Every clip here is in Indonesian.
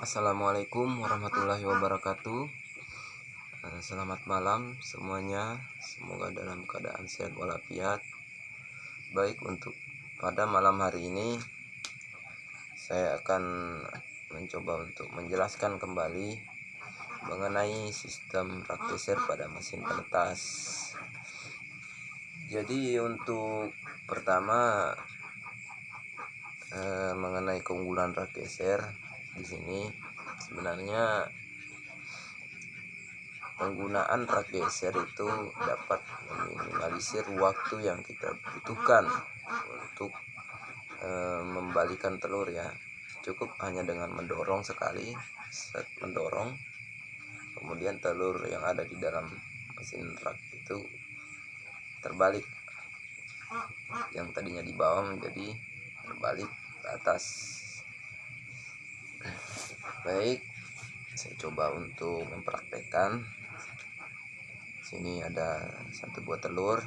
Assalamualaikum warahmatullahi wabarakatuh. Selamat malam semuanya. Semoga dalam keadaan sehat walafiat. Baik, untuk pada malam hari ini saya akan mencoba untuk menjelaskan kembali mengenai sistem rak geser pada mesin penetas. Jadi untuk pertama mengenai keunggulan rak geser di sini, sebenarnya penggunaan rak geser itu dapat meminimalisir waktu yang kita butuhkan untuk membalikan telur ya. Cukup hanya dengan mendorong sekali, mendorong, kemudian telur yang ada di dalam mesin rak itu terbalik, yang tadinya di bawah menjadi terbalik ke atas. Baik, saya coba untuk mempraktekkan. Sini ada satu buah telur.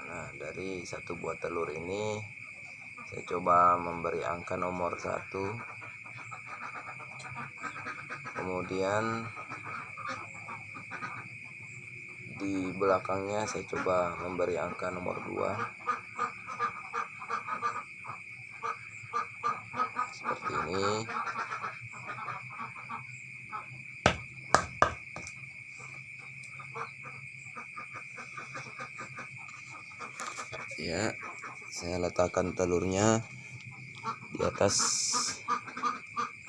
Nah, dari satu buah telur ini saya coba memberi angka nomor 1. Kemudian di belakangnya saya coba memberi angka nomor 2. Seperti ini. Ya, saya letakkan telurnya di atas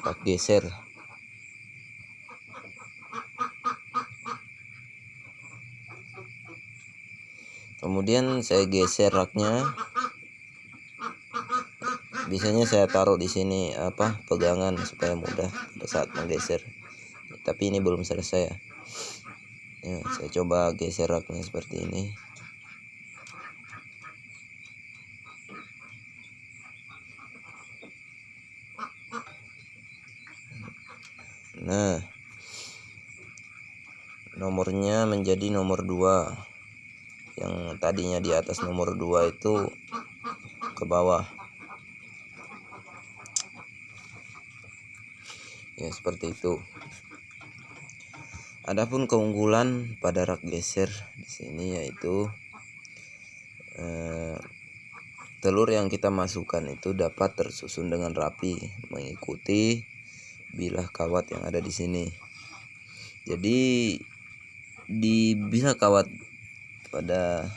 rak geser. Kemudian saya geser raknya. Biasanya saya taruh di sini pegangan supaya mudah pada saat menggeser. Tapi ini belum selesai ya. Saya coba geser raknya seperti ini. Nah, nomornya menjadi nomor 2. Yang tadinya di atas nomor 2 itu ke bawah. Ya, seperti itu. Adapun keunggulan pada rak geser di sini yaitu telur yang kita masukkan itu dapat tersusun dengan rapi mengikuti bilah kawat yang ada di sini. Jadi di bilah kawat pada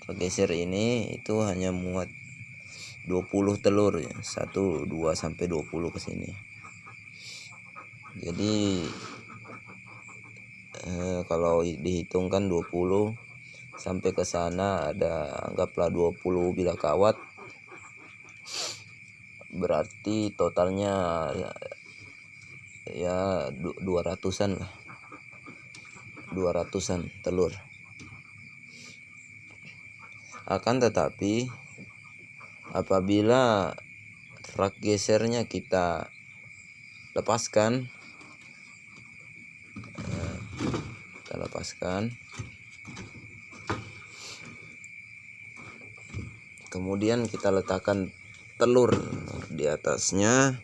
rak geser ini itu hanya muat 20 telur ya, 1, 2 sampai 20 ke sini. Jadi kalau dihitungkan 20 sampai ke sana ada anggaplah 20 bilah kawat, berarti totalnya ya 200-an lah. 200-an telur. Akan tetapi apabila rak gesernya kita lepaskan, kemudian kita letakkan telur di atasnya,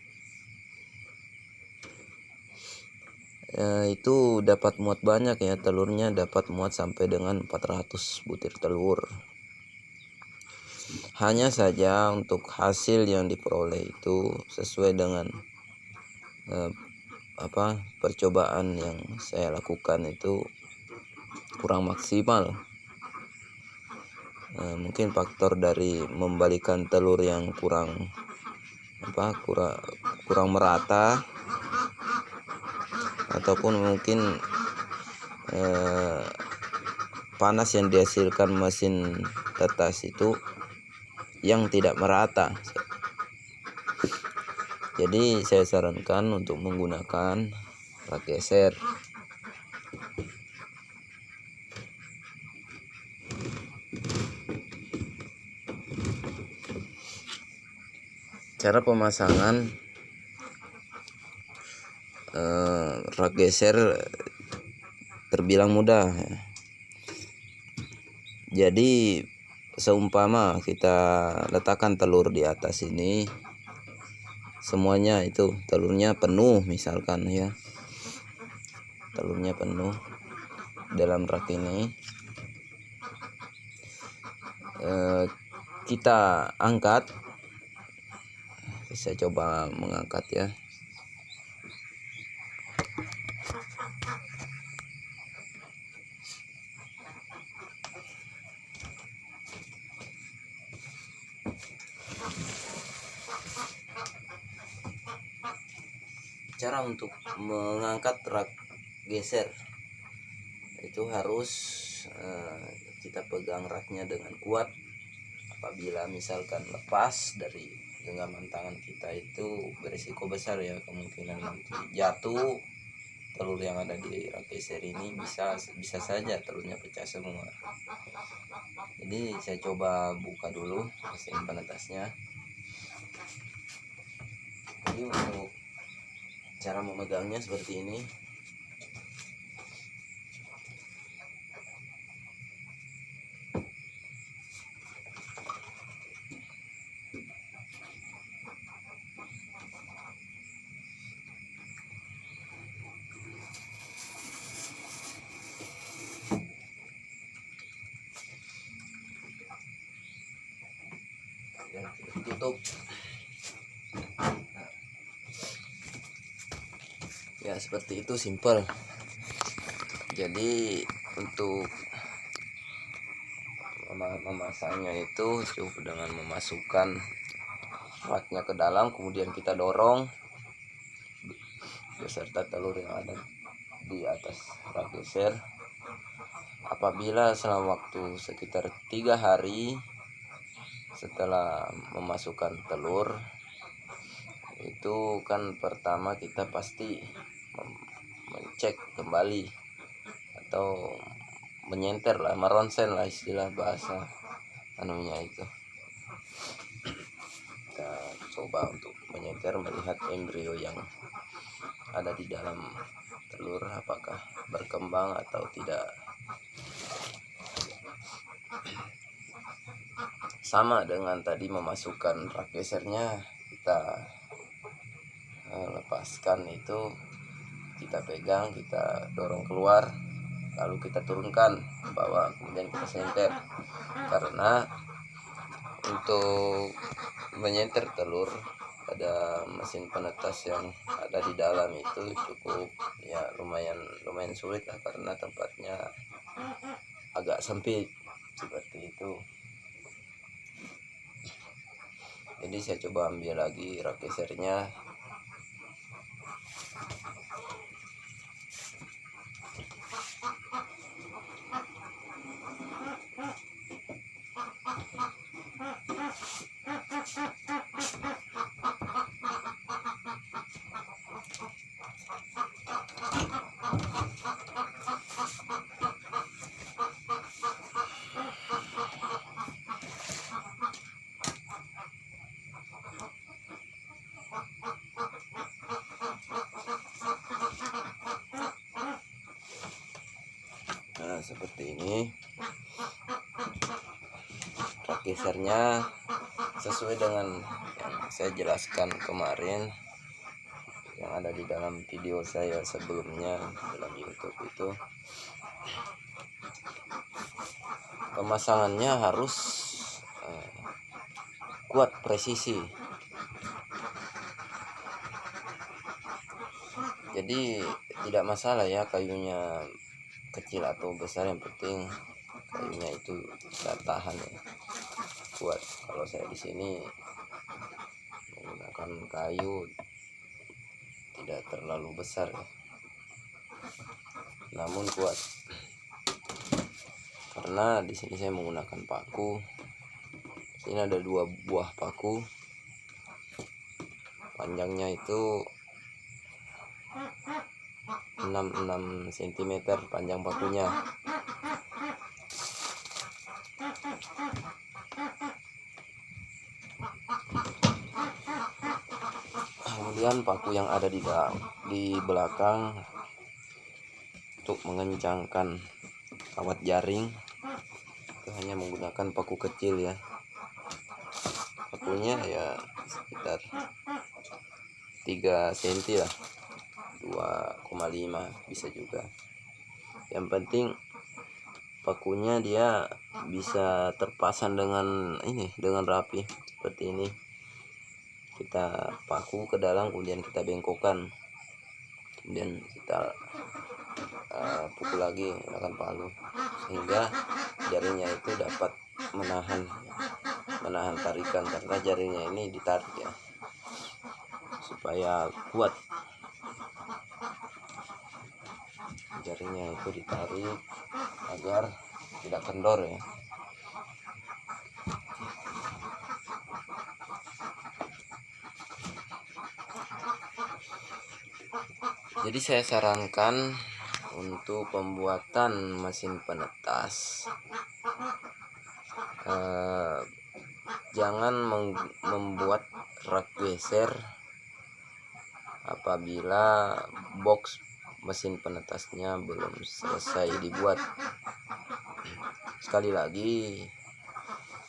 itu dapat muat banyak ya. Telurnya dapat muat sampai dengan 400 butir telur. Hanya saja untuk hasil yang diperoleh itu sesuai dengan percobaan yang saya lakukan itu kurang maksimal. Mungkin faktor dari membalikan telur yang kurang merata, ataupun mungkin panas yang dihasilkan mesin tetas itu yang tidak merata. Jadi saya sarankan untuk menggunakan rak geser. Cara pemasangan rak geser terbilang mudah. Jadi seumpama kita letakkan telur di atas ini, semuanya itu telurnya penuh, misalkan ya, telurnya penuh dalam rak ini, kita angkat. Saya coba mengangkat ya. Cara untuk mengangkat rak geser itu harus kita pegang raknya dengan kuat. Apabila misalkan lepas dari genggaman tangan kita, itu berisiko besar ya, kemungkinan nanti jatuh telur yang ada di rak geser ini, bisa saja telurnya pecah semua. Jadi saya coba buka dulu mesin penetasnya. Jadi untuk cara memegangnya seperti ini. Dan tutup. Ya seperti itu, simple. Jadi untuk memasangnya itu cukup dengan memasukkan raknya ke dalam, kemudian kita dorong beserta telur yang ada di atas rak geser. Apabila selama waktu sekitar 3 hari setelah memasukkan telur, itu kan pertama kita pasti mencek kembali atau menyenter lah, meronsen lah istilah bahasa anunya itu. Kita coba untuk menyenter, melihat embrio yang ada di dalam telur apakah berkembang atau tidak. Sama dengan tadi memasukkan rak gesernya, kita lepaskan itu, kita pegang, kita dorong keluar, lalu kita turunkan ke bawah, kemudian kita senter. Karena untuk menyenter telur pada mesin penetas yang ada di dalam itu cukup ya lumayan sulit lah, karena tempatnya agak sempit seperti itu. Jadi saya coba ambil lagi rak gesernya. Nah seperti ini rak gesernya, sesuai dengan yang saya jelaskan kemarin yang ada di dalam video saya sebelumnya dalam YouTube itu. Pemasangannya harus kuat, presisi. Jadi tidak masalah ya kayunya kecil atau besar, yang penting kayunya itu bisa tahan ya, kuat. Kalau saya di sini menggunakan kayu tidak terlalu besar ya, namun kuat. Karena di sini saya menggunakan paku. Sini ada 2 buah paku. Panjangnya itu 6 cm panjang pakunya. Kemudian paku yang ada di belakang untuk mengencangkan kawat jaring itu hanya menggunakan paku kecil ya. Pakunya ya sekitar 3 cm lah, 2,5 bisa juga. Yang penting pakunya dia bisa terpasang dengan dengan rapi seperti ini. Kita paku ke dalam, kemudian kita bengkokkan, kemudian kita pukul lagi menggunakan palu sehingga jarinya itu dapat menahan tarikan, karena jarinya ini ditarik ya supaya kuat. Jarinya itu ditarik agar tidak kendor ya. Jadi saya sarankan untuk pembuatan mesin penetas, jangan membuat rak geser apabila box mesin penetasnya belum selesai dibuat. Sekali lagi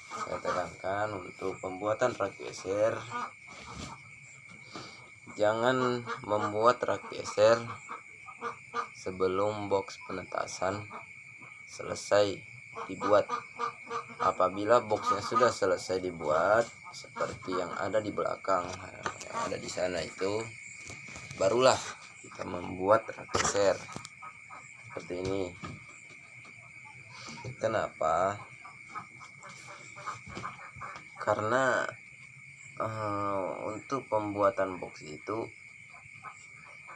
saya tekankan, untuk pembuatan rak geser jangan membuat rak geser sebelum box penetasan selesai dibuat. Apabila boxnya sudah selesai dibuat seperti yang ada di belakang, yang ada di sana itu, barulah kita membuat rak geser seperti ini. Kenapa? Karena untuk pembuatan box itu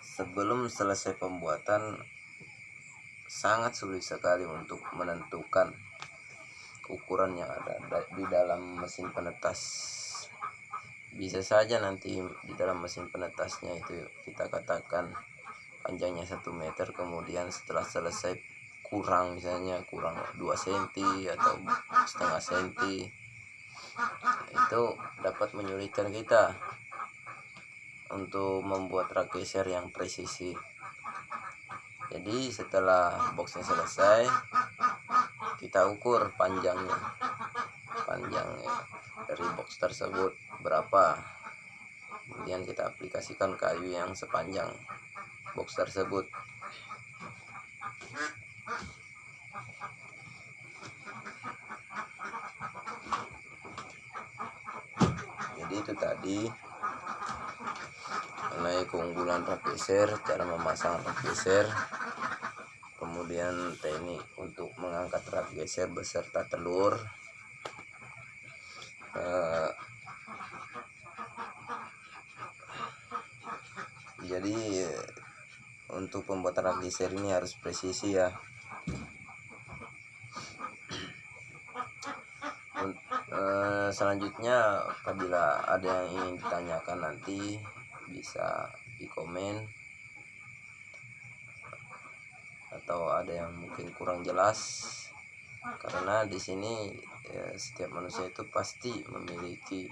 sebelum selesai pembuatan sangat sulit sekali untuk menentukan ukuran yang ada di dalam mesin penetas. Bisa saja nanti di dalam mesin penetasnya itu kita katakan panjangnya 1 meter, kemudian setelah selesai kurang, misalnya kurang 2 cm atau setengah cm, itu dapat menyulitkan kita untuk membuat rak geser yang presisi. Jadi setelah boxnya selesai, kita ukur panjangnya dari box tersebut berapa, kemudian kita aplikasikan kayu yang sepanjang box tersebut. Jadi itu tadi mengenai keunggulan rak geser, cara memasang rak geser, kemudian teknik untuk mengangkat rak geser beserta telur. Jadi untuk pembuatan rak geser ini harus presisi ya. Selanjutnya apabila ada yang ingin ditanyakan nanti bisa di komen, atau ada yang mungkin kurang jelas, karena di sini setiap manusia itu pasti memiliki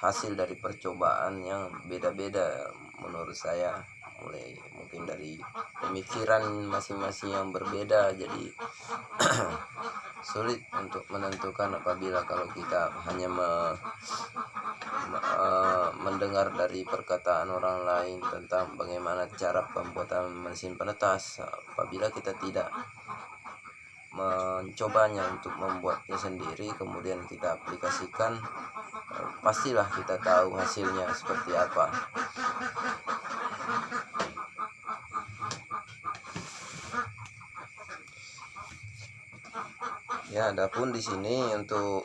hasil dari percobaan yang beda-beda menurut saya, mulai mungkin dari pemikiran masing-masing yang berbeda. Jadi sulit untuk menentukan apabila kalau kita hanya mendengar dari perkataan orang lain tentang bagaimana cara pembuatan mesin penetas. Apabila kita tidak mencobanya untuk membuatnya sendiri, kemudian kita aplikasikan, pastilah kita tahu hasilnya seperti apa. Ya, adapun di sini untuk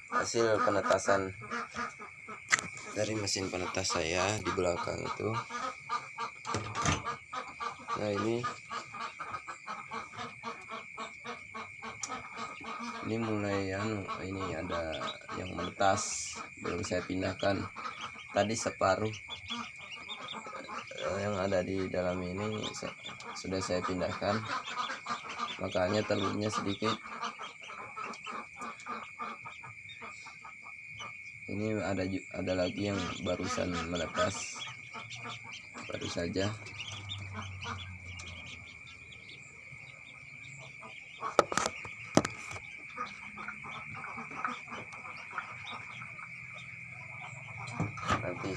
hasil penetasan dari mesin penetas saya di belakang itu. Nah, ini mulai ini ada yang menetas, belum saya pindahkan. Tadi separuh yang ada di dalam ini sudah saya pindahkan, makanya telurnya sedikit. Ini ada lagi yang barusan menetas, baru saja.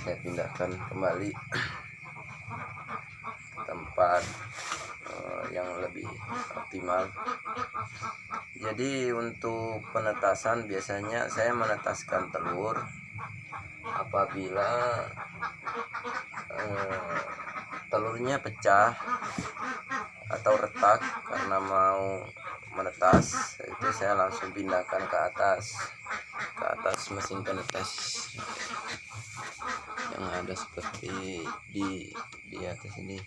saya pindahkan kembali ke tempat yang lebih optimal. Jadi untuk penetasan biasanya saya menetaskan telur apabila telurnya pecah atau retak karena mau menetas, itu saya langsung pindahkan ke atas mesin penetas yang ada seperti di atas ini.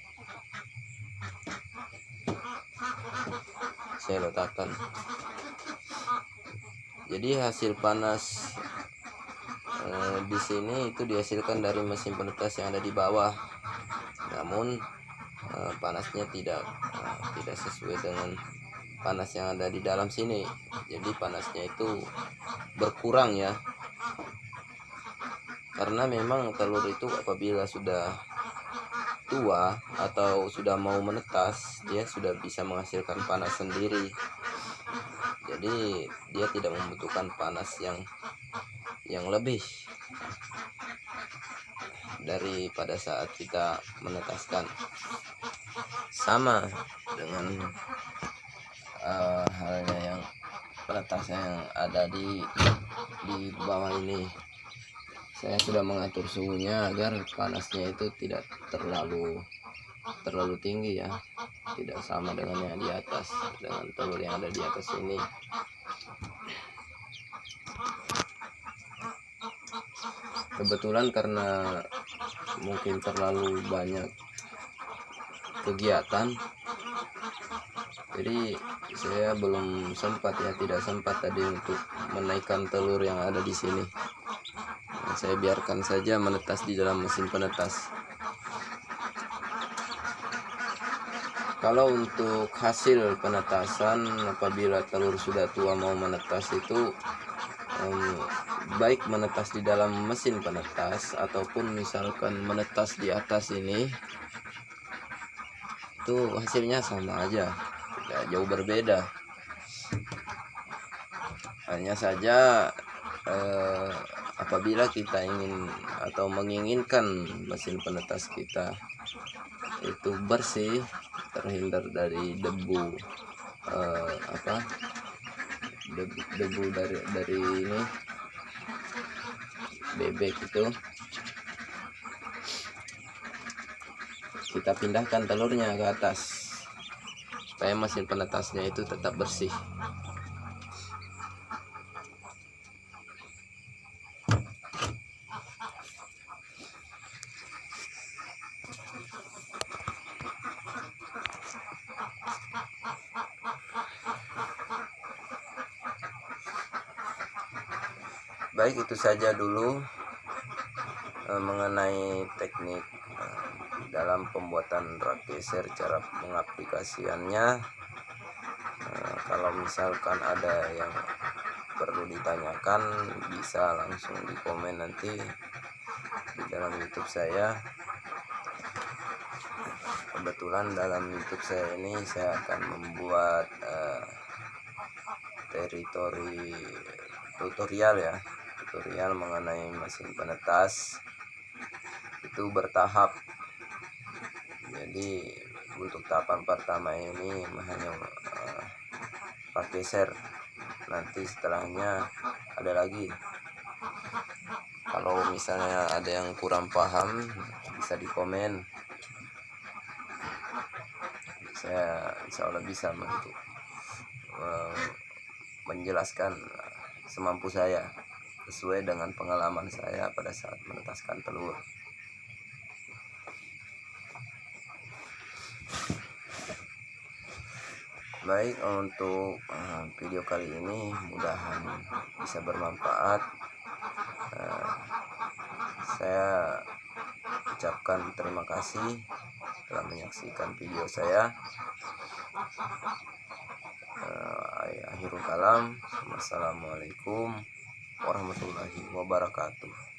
Saya letakkan. Jadi hasil panas di sini itu dihasilkan dari mesin penetas yang ada di bawah. Namun panasnya tidak sesuai dengan panas yang ada di dalam sini. Jadi panasnya itu berkurang ya. Karena memang telur itu apabila sudah tua atau sudah mau menetas, dia sudah bisa menghasilkan panas sendiri. Jadi dia tidak membutuhkan panas yang lebih daripada saat kita menetaskan. Sama dengan halnya yang penetasnya yang ada di bawah ini. Saya sudah mengatur suhunya agar panasnya itu tidak terlalu tinggi ya, tidak sama dengan yang di atas, dengan telur yang ada di atas ini. Kebetulan karena mungkin terlalu banyak kegiatan, jadi saya belum sempat ya, tidak sempat tadi untuk menaikkan telur yang ada di sini. Saya biarkan saja menetas di dalam mesin penetas. Kalau untuk hasil penetasan apabila telur sudah tua mau menetas itu baik menetas di dalam mesin penetas ataupun misalkan menetas di atas ini, itu hasilnya sama aja, tidak jauh berbeda. Hanya saja apabila kita ingin atau menginginkan mesin penetas kita itu bersih, terhindar dari debu debu dari ini bebek itu, kita pindahkan telurnya ke atas supaya mesin penetasnya itu tetap bersih. Baik, itu saja dulu mengenai teknik dalam pembuatan rak geser, cara pengaplikasiannya. Kalau misalkan ada yang perlu ditanyakan, bisa langsung di komen nanti di dalam YouTube saya. Kebetulan dalam YouTube saya ini saya akan membuat tutorial mengenai mesin penetas itu bertahap. Jadi untuk tahapan pertama ini hanya rak geser, nanti setelahnya ada lagi. Kalau misalnya ada yang kurang paham bisa di komen, saya insya Allah bisa menjelaskan semampu saya sesuai dengan pengalaman saya pada saat menetaskan telur. Baik, untuk video kali ini mudahan bisa bermanfaat. Saya ucapkan terima kasih telah menyaksikan video saya. Akhirul kalam. Wassalamualaikum warahmatullahi wabarakatuh.